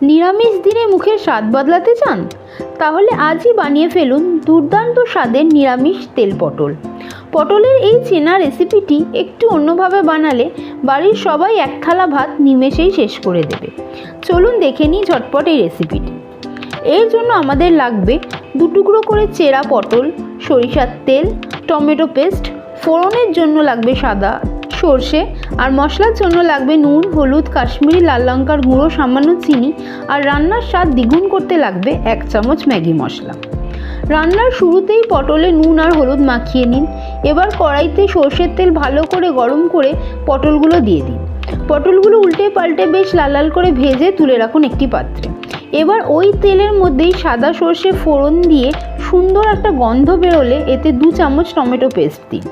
নিরামিষ দিনে মুখের স্বাদ বদলাতে চান? তাহলে আজই বানিয়ে ফেলুন দুর্দান্ত স্বাদের নিরামিষ তেল পটল। পটলের এই চেনা রেসিপিটি একটু অন্যভাবে বানালে বাড়ির সবাই এক থালা ভাত নিমেষেই শেষ করে দেবে। চলুন দেখে নিই ঝটপট এই রেসিপিটি। এর জন্য আমাদের লাগবে 2 টুকরো করে চেরা পটল, সরিষার তেল, টমেটো পেস্ট, ফোড়নের জন্য লাগবে সাদা সর্ষে, আর মশলার জন্য লাগবে নুন, হলুদ, কাশ্মীরি লাল লঙ্কার গুঁড়ো, সামান্য চিনি, আর রান্নার স্বাদ দ্বিগুণ করতে লাগবে 1 চামচ ম্যাগি মশলা। রান্নার শুরুতেই পটলে নুন আর হলুদ মাখিয়ে নিন। এবার কড়াইতে সর্ষের তেল ভালো করে গরম করে পটলগুলো দিয়ে দিন। পটলগুলো উল্টে পাল্টে বেশ লাল লাল করে ভেজে তুলে রাখুন একটি পাত্রে। এবার ওই তেলের মধ্যেই সাদা সর্ষে ফোড়ন দিয়ে সুন্দর একটা গন্ধ বেরোলে এতে 2 চামচ টমেটো পেস্ট দিন।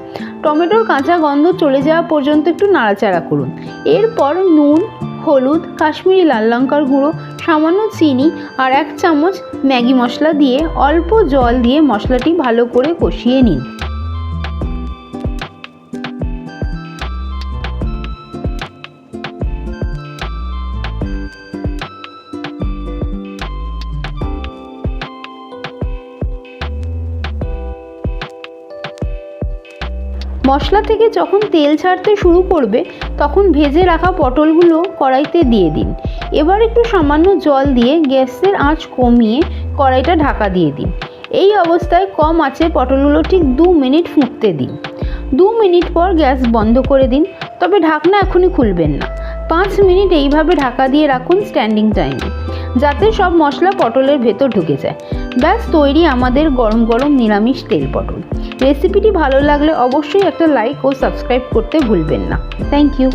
টমেটোর কাঁচা গন্ধ চলে যাওয়া পর্যন্ত একটু নাড়াচাড়া করুন। এরপর নুন, হলুদ, কাশ্মীরি লাল লঙ্কার গুঁড়ো, সামান্য চিনি আর 1 চামচ ম্যাগি মশলা দিয়ে অল্প জল দিয়ে মশলাটি ভালো করে কষিয়ে নিন। মশলা থেকে যখন তেল ছাড়তে শুরু করবে তখন ভেজে রাখা পটলগুলো কড়াইতে দিয়ে দিন। এবার একটু সামান্য জল দিয়ে গ্যাসের আঁচ কমিয়ে কড়াইটা ঢাকা দিয়ে দিন। এই অবস্থায় কম আঁচে পটলগুলো ঠিক 2 মিনিট ফুটতে দিন। 2 মিনিট পর গ্যাস বন্ধ করে দিন, তবে ঢাকনা এখনই খুলবেন না। 5 মিনিট এইভাবে ঢাকা দিয়ে রাখুন স্ট্যান্ডিং টাইমে, যাতে সব মশলা পটলের ভেতর ঢুকে যায়। ব্যাস তৈরি আমাদের গরম গরম নিরামিষ তেল পটল। রেসিপিটি ভালো লাগলে অবশ্যই একটা লাইক ও সাবস্ক্রাইব করতে ভুলবেন না। Thank you.